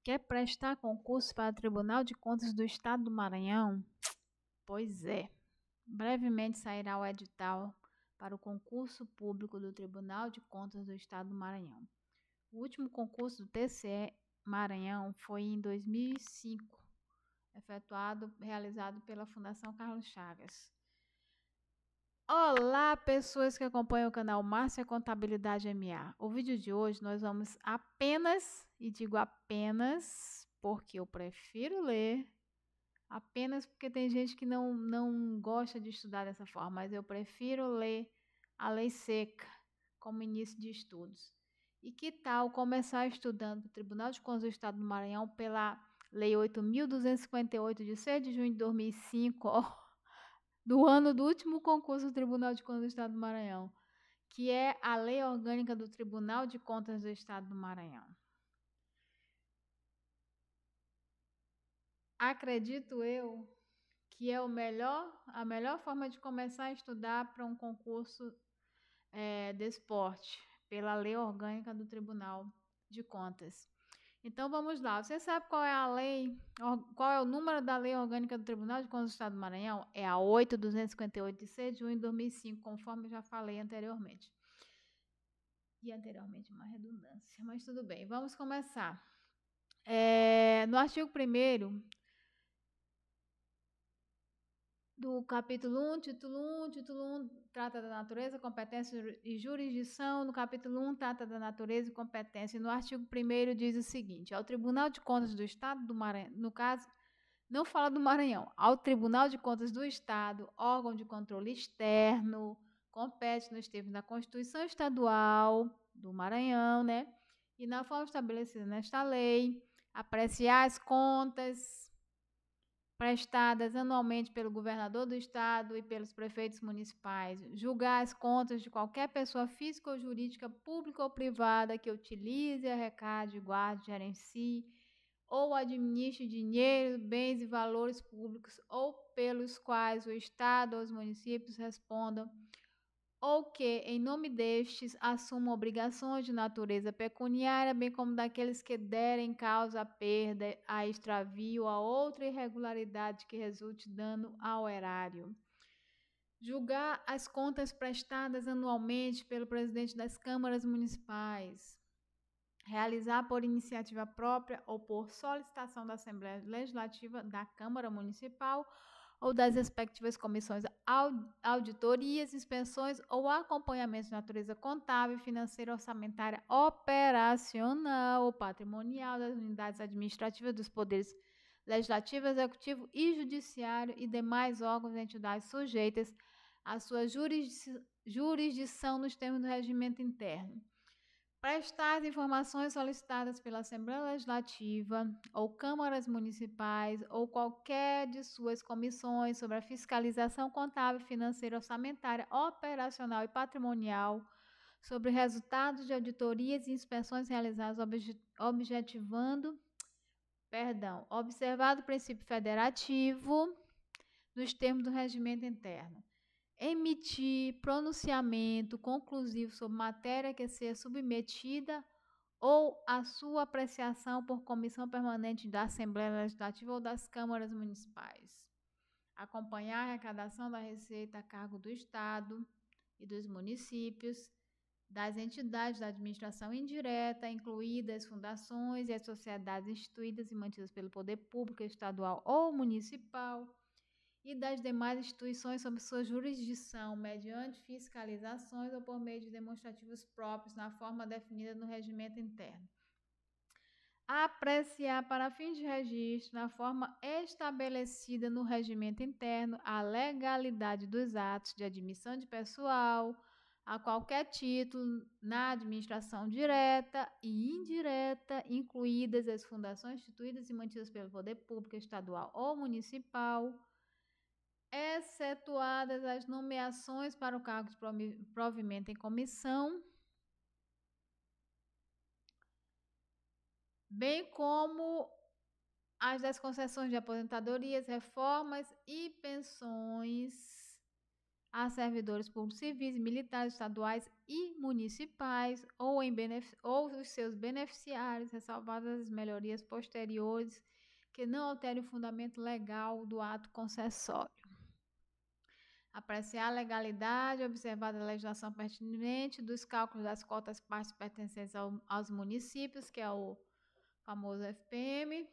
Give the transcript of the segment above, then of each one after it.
Quer prestar concurso para o Tribunal de Contas do Estado do Maranhão? Pois é. Brevemente sairá o edital para o concurso público do Tribunal de Contas do Estado do Maranhão. O último concurso do TCE Maranhão foi em 2005, realizado pela Fundação Carlos Chagas. Olá, pessoas que acompanham o canal Márcia Contabilidade MA. O vídeo de hoje nós vamos apenas, e digo apenas, porque eu prefiro ler, apenas porque tem gente que não gosta de estudar dessa forma, mas eu prefiro ler a lei seca como início de estudos. E que tal começar estudando o Tribunal de Contas do Estado do Maranhão pela Lei 8.258, de 6 de junho de 2005, do ano do último concurso do Tribunal de Contas do Estado do Maranhão, que é a Lei Orgânica do Tribunal de Contas do Estado do Maranhão. Acredito eu que é a melhor forma de começar a estudar para um concurso desse porte, pela Lei Orgânica do Tribunal de Contas. Então vamos lá. Você sabe qual é a lei, qual é o número da Lei Orgânica do Tribunal de Contas do Estado do Maranhão? É a 8.258, de 6 de junho de 2005, conforme eu já falei anteriormente. E anteriormente uma redundância, mas tudo bem. Vamos começar. No artigo 1º do capítulo 1, título 1 trata da natureza, competência e jurisdição. No capítulo 1 trata da natureza e competência. E no artigo 1º diz o seguinte: ao Tribunal de Contas do Estado do Maranhão, no caso, não fala do Maranhão, ao Tribunal de Contas do Estado, órgão de controle externo, compete nos termos da Constituição Estadual do Maranhão, né? E na forma estabelecida nesta lei, apreciar as contas prestadas anualmente pelo governador do estado e pelos prefeitos municipais, julgar as contas de qualquer pessoa física ou jurídica, pública ou privada, que utilize, arrecade, guarde, gerencie ou administre dinheiro, bens e valores públicos, ou pelos quais o estado ou os municípios respondam, ou que, em nome destes, assumam obrigações de natureza pecuniária, bem como daqueles que derem causa à perda, a extravio ou a outra irregularidade que resulte dano ao erário. Julgar as contas prestadas anualmente pelo presidente das câmaras municipais. Realizar por iniciativa própria ou por solicitação da Assembleia Legislativa da Câmara Municipal ou das respectivas comissões, auditorias, inspeções ou acompanhamento de natureza contábil, financeira, orçamentária, operacional ou patrimonial das unidades administrativas dos poderes legislativo, executivo e judiciário e demais órgãos e entidades sujeitas à sua jurisdição nos termos do regimento interno. Prestar as informações solicitadas pela Assembleia Legislativa ou câmaras municipais ou qualquer de suas comissões sobre a fiscalização contábil, financeira, orçamentária, operacional e patrimonial, sobre resultados de auditorias e inspeções realizadas observado o princípio federativo nos termos do regimento interno. Emitir pronunciamento conclusivo sobre matéria que seja submetida ou a sua apreciação por comissão permanente da Assembleia Legislativa ou das câmaras municipais. Acompanhar a arrecadação da receita a cargo do Estado e dos municípios, das entidades da administração indireta, incluídas fundações e as sociedades instituídas e mantidas pelo poder público estadual ou municipal, e das demais instituições sob sua jurisdição, mediante fiscalizações ou por meio de demonstrativos próprios, na forma definida no regimento interno. Apreciar para fins de registro, na forma estabelecida no regimento interno, a legalidade dos atos de admissão de pessoal a qualquer título na administração direta e indireta, incluídas as fundações instituídas e mantidas pelo poder público estadual ou municipal, excetuadas as nomeações para o cargo de provimento em comissão, bem como as das concessões de aposentadorias, reformas e pensões a servidores públicos civis e militares estaduais e municipais ou os seus beneficiários, ressalvadas as melhorias posteriores que não alterem o fundamento legal do ato concessório. Apreciar a legalidade, observada a legislação pertinente dos cálculos das cotas partes pertencentes aos municípios, que é o famoso FPM,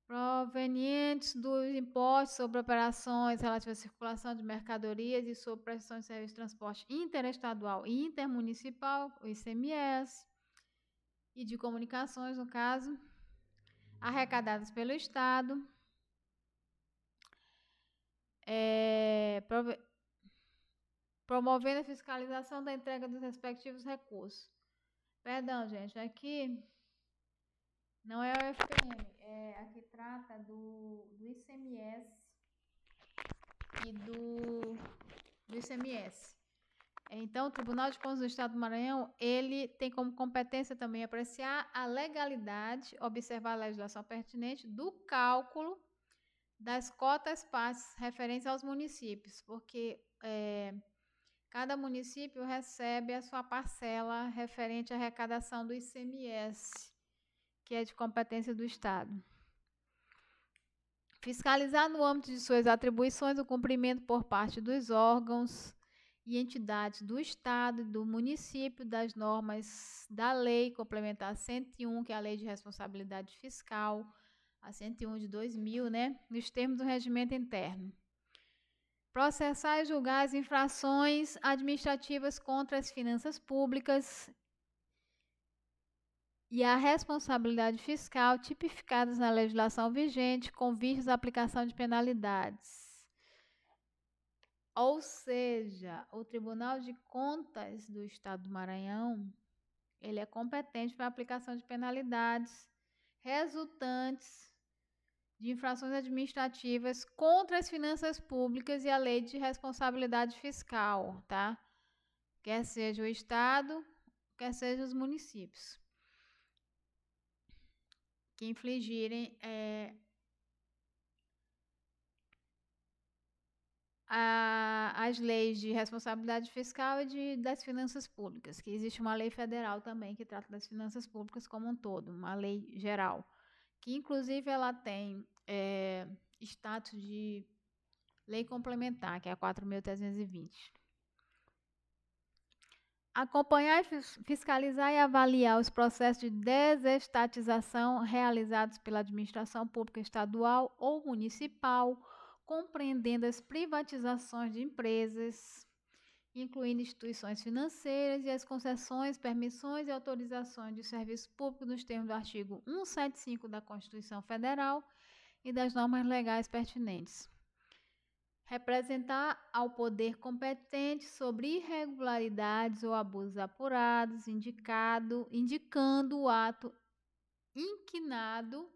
provenientes dos impostos sobre operações relativas à circulação de mercadorias e sobre prestação de serviço de transporte interestadual e intermunicipal, o ICMS, e de comunicações, no caso, arrecadadas pelo Estado, promovendo a fiscalização da entrega dos respectivos recursos. Perdão, gente, aqui não é o FPM, aqui trata do ICMS e do ICMS. Então, o Tribunal de Contas do Estado do Maranhão, ele tem como competência também apreciar a legalidade, observar a legislação pertinente do cálculo das cotas partes referentes aos municípios, porque cada município recebe a sua parcela referente à arrecadação do ICMS, que é de competência do Estado. Fiscalizar no âmbito de suas atribuições o cumprimento por parte dos órgãos e entidades do Estado e do município das normas da Lei Complementar 101, que é a Lei de Responsabilidade Fiscal, a 101 de 2000, né, nos termos do regimento interno. Processar e julgar as infrações administrativas contra as finanças públicas e a responsabilidade fiscal tipificadas na legislação vigente com vistas à aplicação de penalidades. Ou seja, o Tribunal de Contas do Estado do Maranhão, ele é competente para a aplicação de penalidades resultantes de infrações administrativas contra as finanças públicas e a lei de responsabilidade fiscal, tá? Quer seja o Estado, quer seja os municípios, que infligirem as leis de responsabilidade fiscal e das finanças públicas, que existe uma lei federal também que trata das finanças públicas como um todo, uma lei geral, que inclusive ela tem status de lei complementar, que é a 4.320. Acompanhar, fiscalizar e avaliar os processos de desestatização realizados pela administração pública estadual ou municipal, compreendendo as privatizações de empresas, incluindo instituições financeiras e as concessões, permissões e autorizações de serviço público nos termos do artigo 175 da Constituição Federal e das normas legais pertinentes. Representar ao poder competente sobre irregularidades ou abusos apurados, indicando o ato inquinado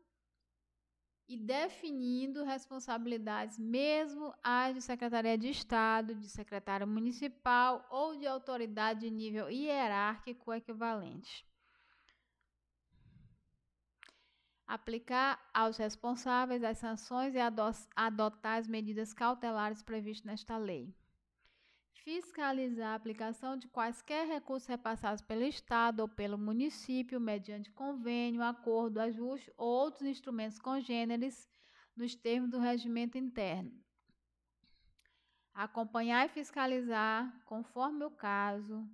e definindo responsabilidades, mesmo as de Secretaria de Estado, de secretário municipal ou de autoridade de nível hierárquico equivalente. Aplicar aos responsáveis as sanções e adotar as medidas cautelares previstas nesta lei. Fiscalizar a aplicação de quaisquer recursos repassados pelo Estado ou pelo município, mediante convênio, acordo, ajuste ou outros instrumentos congêneres, nos termos do regimento interno. Acompanhar e fiscalizar, conforme o caso,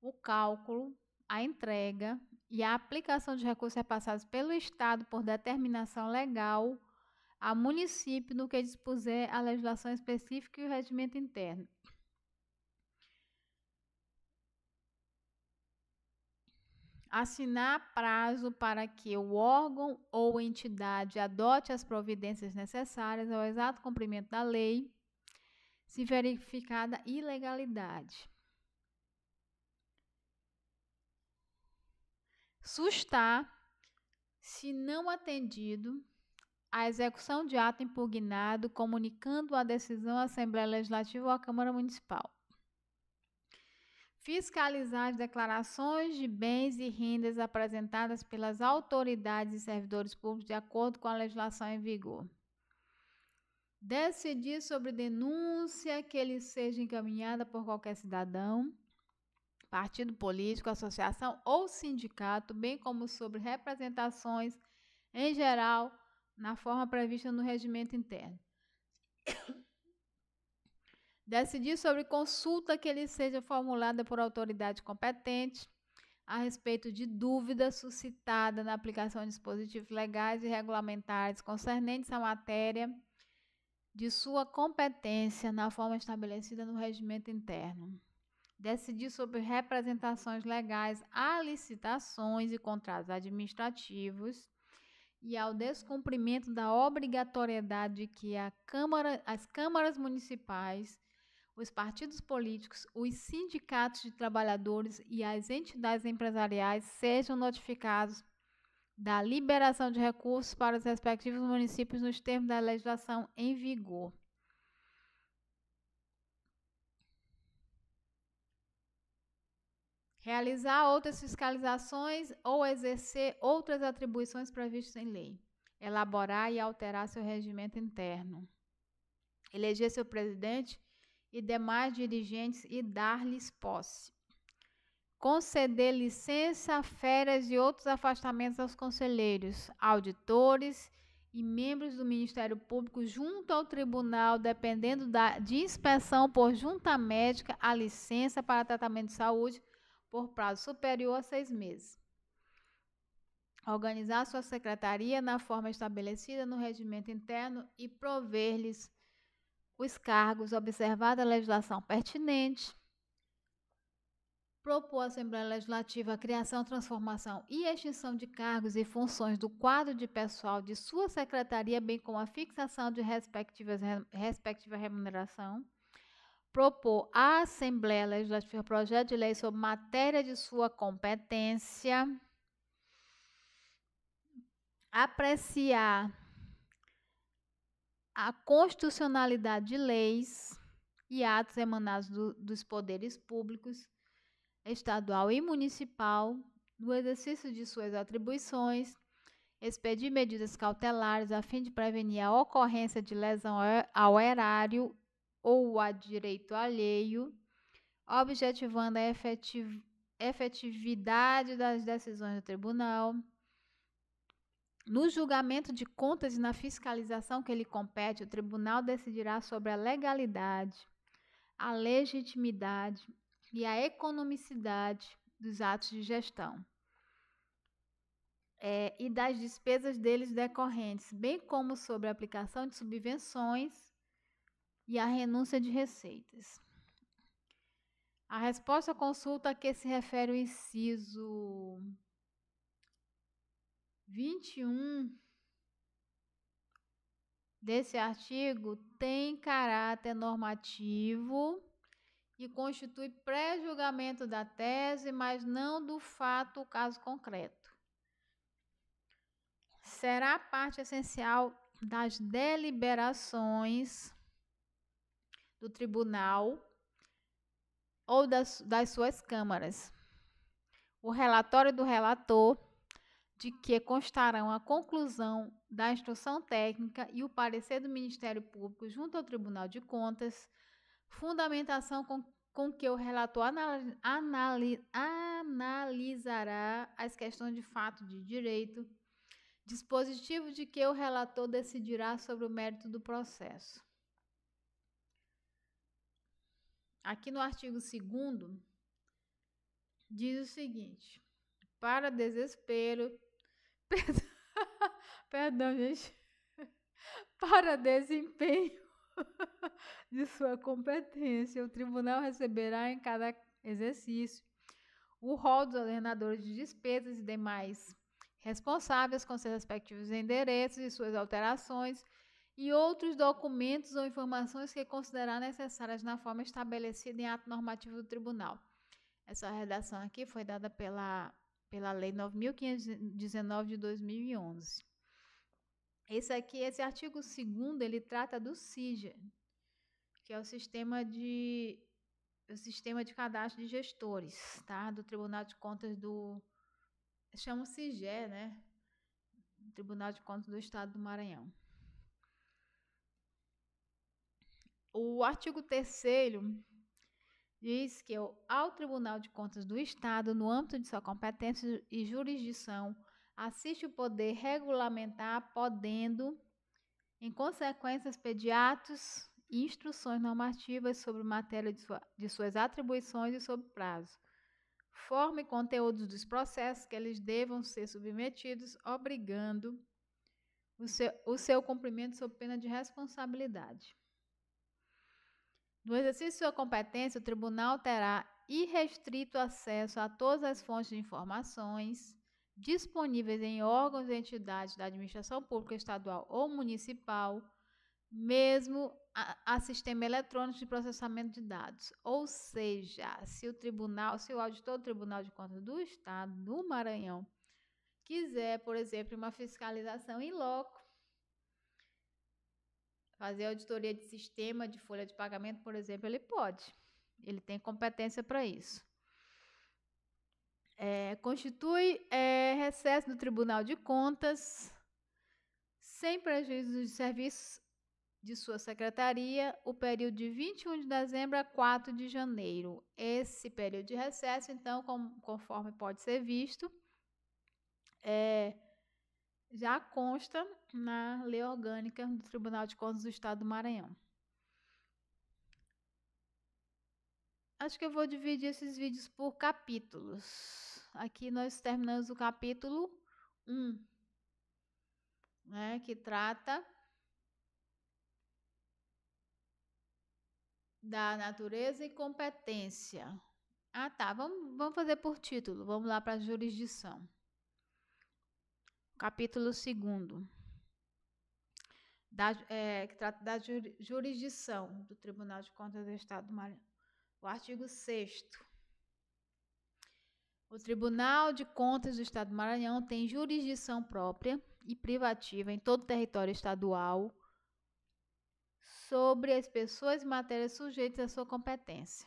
o cálculo, a entrega e a aplicação de recursos repassados pelo Estado por determinação legal a município no que dispuser a legislação específica e o regimento interno. Assinar prazo para que o órgão ou entidade adote as providências necessárias ao exato cumprimento da lei, se verificada ilegalidade. Sustar, se não atendido, a execução de ato impugnado, comunicando a decisão à Assembleia Legislativa ou à Câmara Municipal. Fiscalizar as declarações de bens e rendas apresentadas pelas autoridades e servidores públicos de acordo com a legislação em vigor. Decidir sobre denúncia que lhe seja encaminhada por qualquer cidadão, partido político, associação ou sindicato, bem como sobre representações em geral, na forma prevista no regimento interno. Decidir sobre consulta que lhe seja formulada por autoridade competente a respeito de dúvida suscitada na aplicação de dispositivos legais e regulamentares concernentes à matéria de sua competência na forma estabelecida no regimento interno. Decidir sobre representações legais a licitações e contratos administrativos e ao descumprimento da obrigatoriedade de que as câmaras municipais, os partidos políticos, os sindicatos de trabalhadores e as entidades empresariais sejam notificados da liberação de recursos para os respectivos municípios nos termos da legislação em vigor. Realizar outras fiscalizações ou exercer outras atribuições previstas em lei. Elaborar e alterar seu regimento interno. Eleger seu presidente e demais dirigentes e dar-lhes posse. Conceder licença, férias e outros afastamentos aos conselheiros, auditores e membros do Ministério Público junto ao tribunal, dependendo de inspeção por junta médica, a licença para tratamento de saúde por prazo superior a 6 meses. Organizar sua secretaria na forma estabelecida no regimento interno e prover-lhes os cargos, observada a legislação pertinente. Propor à Assembleia Legislativa a criação, transformação e extinção de cargos e funções do quadro de pessoal de sua secretaria, bem como a fixação de respectiva remuneração. Propor à Assembleia Legislativa projeto de lei sobre matéria de sua competência. Apreciar a constitucionalidade de leis e atos emanados dos poderes públicos, estadual e municipal, no exercício de suas atribuições, expedir medidas cautelares a fim de prevenir a ocorrência de lesão ao erário ou a direito alheio, objetivando a efetividade das decisões do tribunal. No julgamento de contas e na fiscalização que lhe compete, o tribunal decidirá sobre a legalidade, a legitimidade e a economicidade dos atos de gestão e das despesas deles decorrentes, bem como sobre a aplicação de subvenções e a renúncia de receitas. A resposta à consulta a que se refere o inciso 21 desse artigo tem caráter normativo e constitui pré-julgamento da tese, mas não do fato ou caso concreto. Será parte essencial das deliberações do tribunal ou das suas câmaras. O relatório do relator, de que constarão a conclusão da instrução técnica e o parecer do Ministério Público junto ao Tribunal de Contas, fundamentação com que o relator analisará as questões de fato de direito, dispositivo de que o relator decidirá sobre o mérito do processo. Aqui no artigo 2º, diz o seguinte: para desespero, perdão, gente, para desempenho de sua competência, o tribunal receberá em cada exercício o rol dos ordenadores de despesas e demais responsáveis com seus respectivos endereços e suas alterações e outros documentos ou informações que considerar necessárias na forma estabelecida em ato normativo do tribunal. Essa redação aqui foi dada pela Lei 9.519 de 2011. Esse artigo 2º, ele trata do SIGER, que é o sistema de cadastro de gestores, tá? Do Tribunal de Contas chama o SIGER, né? Tribunal de Contas do Estado do Maranhão. O artigo 3º diz que ao Tribunal de Contas do Estado, no âmbito de sua competência e jurisdição, assiste o poder regulamentar, podendo, em consequência, expedir atos e instruções normativas sobre matéria de suas atribuições e sobre prazo, forma e conteúdos dos processos que eles devam ser submetidos, obrigando o seu cumprimento sob pena de responsabilidade. No exercício de sua competência, o tribunal terá irrestrito acesso a todas as fontes de informações disponíveis em órgãos e entidades da administração pública estadual ou municipal, mesmo a sistema eletrônico de processamento de dados. Ou seja, se o auditor do Tribunal de Contas do Estado do Maranhão quiser, por exemplo, uma fiscalização in loco, fazer auditoria de sistema de folha de pagamento, por exemplo, ele pode. Ele tem competência para isso. Constitui recesso do Tribunal de Contas, sem prejuízo de serviços de sua secretaria, o período de 21 de dezembro a 4 de janeiro. Esse período de recesso, então, conforme pode ser visto, já consta na Lei Orgânica do Tribunal de Contas do Estado do Maranhão. Acho que eu vou dividir esses vídeos por capítulos. Aqui nós terminamos o capítulo 1, né, que trata da natureza e competência. Tá, vamos fazer por título. Vamos lá para a jurisdição. Capítulo 2º, que trata da jurisdição do Tribunal de Contas do Estado do Maranhão. O artigo 6º. O Tribunal de Contas do Estado do Maranhão tem jurisdição própria e privativa em todo o território estadual sobre as pessoas e matérias sujeitas à sua competência.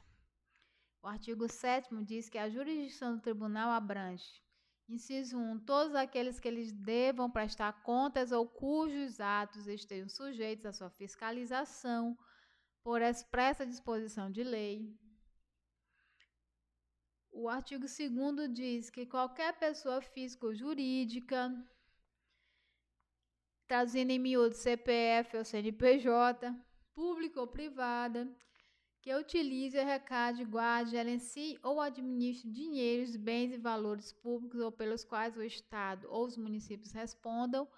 O artigo 7º diz que a jurisdição do tribunal abrange: inciso 1, todos aqueles que eles devam prestar contas ou cujos atos estejam sujeitos à sua fiscalização por expressa disposição de lei. O artigo 2º diz que qualquer pessoa física ou jurídica, traduzindo em miúdo CPF ou CNPJ, pública ou privada, que utilize, arrecade, guarde, gerencie ou administre dinheiros, bens e valores públicos ou pelos quais o Estado ou os municípios respondam,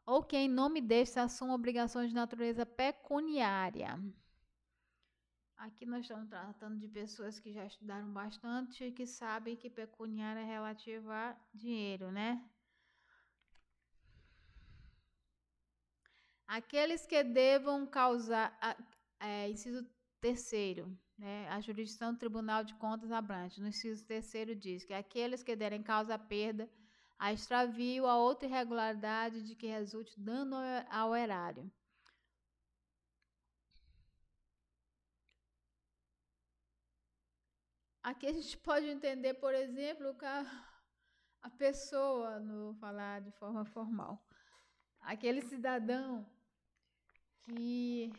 ou que em nome destes assuma obrigações de natureza pecuniária. Aqui nós estamos tratando de pessoas que já estudaram bastante e que sabem que pecuniária é relativa a dinheiro, né? Aqueles que devam causar, inciso 3º, né? A jurisdição do Tribunal de Contas abrange. No inciso 3º diz que aqueles que derem causa à perda, a extravio, a outra irregularidade de que resulte dano ao erário. Aqui a gente pode entender, por exemplo, que a pessoa, não vou falar de forma formal, aquele cidadão que,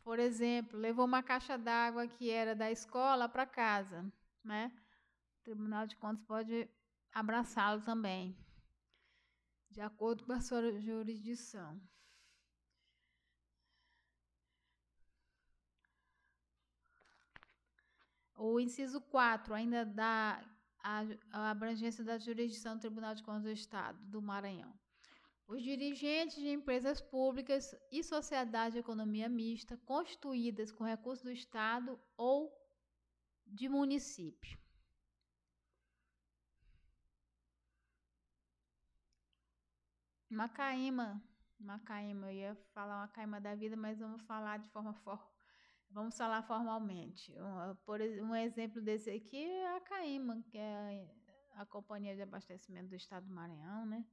por exemplo, levou uma caixa d'água que era da escola para casa, né? O Tribunal de Contas pode abraçá-lo também, de acordo com a sua jurisdição. O inciso 4 ainda dá a abrangência da jurisdição do Tribunal de Contas do Estado do Maranhão. Os dirigentes de empresas públicas e sociedades de economia mista constituídas com recursos do Estado ou de município. Macaíma, eu ia falar Macaíma da vida, mas vamos falar de vamos falar formalmente. Um exemplo desse aqui é a Caíma, que é a Companhia de Abastecimento do Estado do Maranhão, né?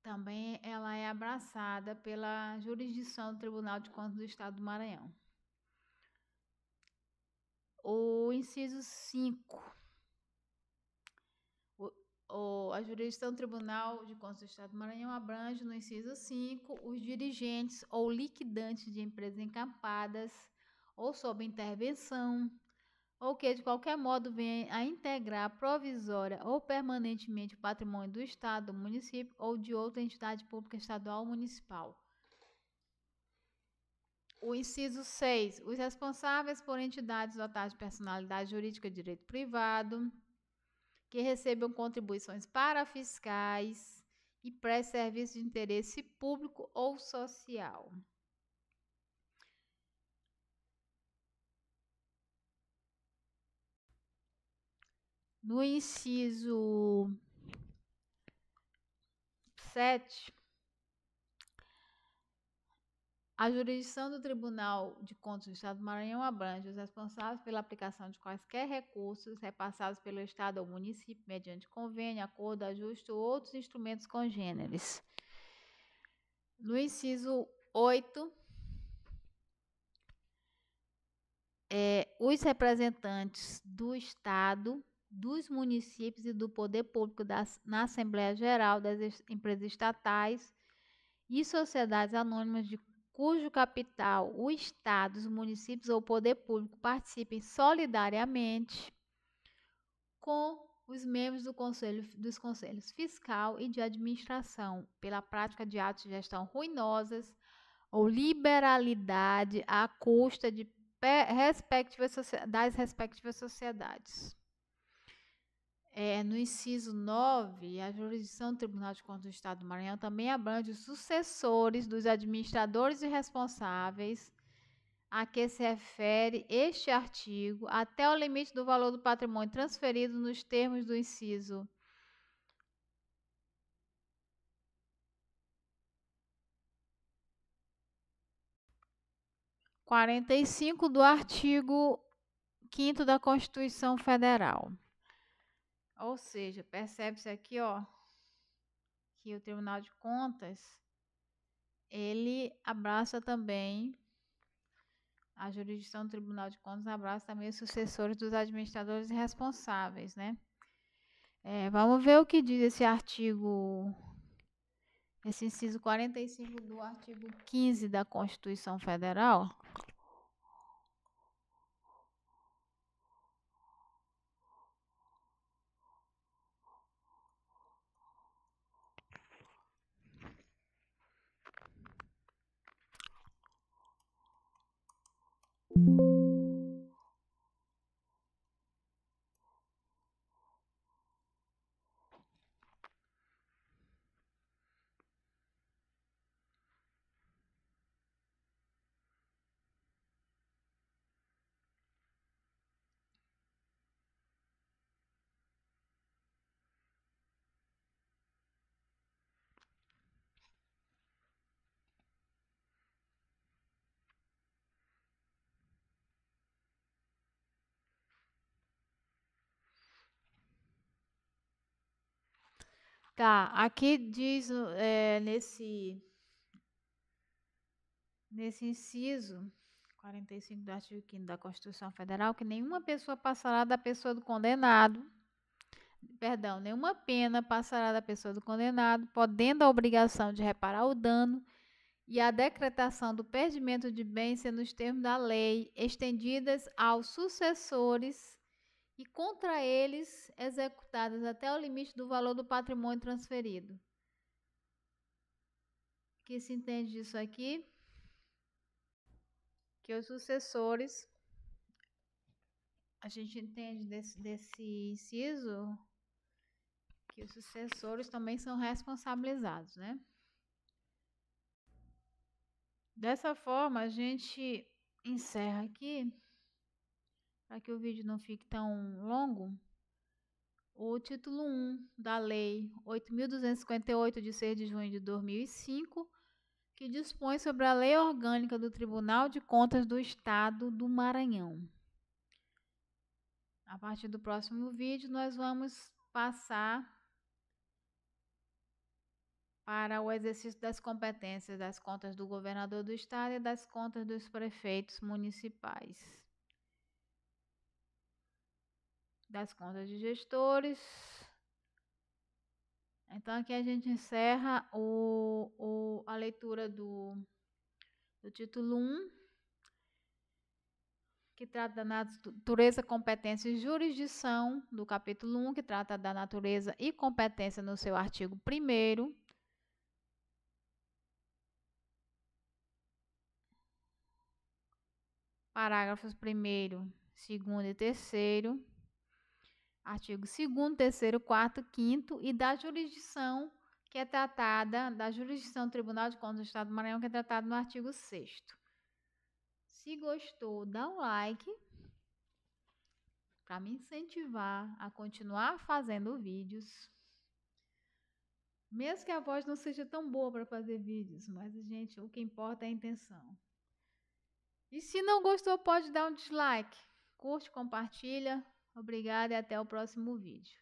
Também ela é abraçada pela jurisdição do Tribunal de Contas do Estado do Maranhão. O inciso 5. a jurisdição do Tribunal de Contas do Estado do Maranhão abrange, no inciso 5, os dirigentes ou liquidantes de empresas encampadas ou sob intervenção, ou que de qualquer modo venha a integrar provisória ou permanentemente o patrimônio do Estado, do município ou de outra entidade pública estadual ou municipal. O inciso 6, os responsáveis por entidades dotadas de personalidade jurídica de direito privado, que recebam contribuições parafiscais e prestem serviços de interesse público ou social. No inciso 7, a jurisdição do Tribunal de Contas do Estado do Maranhão abrange os responsáveis pela aplicação de quaisquer recursos repassados pelo Estado ou município mediante convênio, acordo, ajuste ou outros instrumentos congêneres. No inciso 8, os representantes do Estado, dos municípios e do poder público na Assembleia Geral das empresas estatais e sociedades anônimas de cujo capital o Estado, os municípios ou o poder público participem solidariamente com os membros dos conselhos fiscal e de administração pela prática de atos de gestão ruinosas ou liberalidade à custa das respectivas sociedades. No inciso 9, a jurisdição do Tribunal de Contas do Estado do Maranhão também abrange os sucessores dos administradores e responsáveis a que se refere este artigo até o limite do valor do patrimônio transferido nos termos do inciso 45 do artigo 5º da Constituição Federal. Ou seja, percebe-se aqui, ó, que o Tribunal de Contas, ele abraça também, a jurisdição do Tribunal de Contas abraça também os sucessores dos administradores e responsáveis, né? Vamos ver o que diz esse artigo, esse inciso 45 do artigo 15 da Constituição Federal. Tá, aqui diz nesse inciso 45 do artigo 5º da Constituição Federal que nenhuma pessoa passará da pessoa do condenado, nenhuma pena passará da pessoa do condenado, podendo a obrigação de reparar o dano e a decretação do perdimento de bens sendo nos termos da lei estendidas aos sucessores e contra eles executadas até o limite do valor do patrimônio transferido. O que se entende disso aqui? Que os sucessores, a gente entende desse inciso que os sucessores também são responsabilizados, né? Dessa forma, a gente encerra aqui, para que o vídeo não fique tão longo, o título 1 da Lei 8.258, de 6 de junho de 2005, que dispõe sobre a Lei Orgânica do Tribunal de Contas do Estado do Maranhão. A partir do próximo vídeo, nós vamos passar para o exercício das competências das contas do governador do estado e das contas dos prefeitos municipais, das contas de gestores, Então, aqui a gente encerra a leitura do título 1, que trata da natureza, competência e jurisdição, do capítulo 1, que trata da natureza e competência no seu artigo 1º. Parágrafos 1º, 2º e 3º. Artigo 2º, 3º, 4º, 5º e da jurisdição, que é tratada, da jurisdição do Tribunal de Contas do Estado do Maranhão, que é tratada no artigo 6º. Se gostou, dá um like para me incentivar a continuar fazendo vídeos. Mesmo que a voz não seja tão boa para fazer vídeos, mas, gente, o que importa é a intenção. E se não gostou, pode dar um dislike. Curte, compartilha. Obrigada e até o próximo vídeo.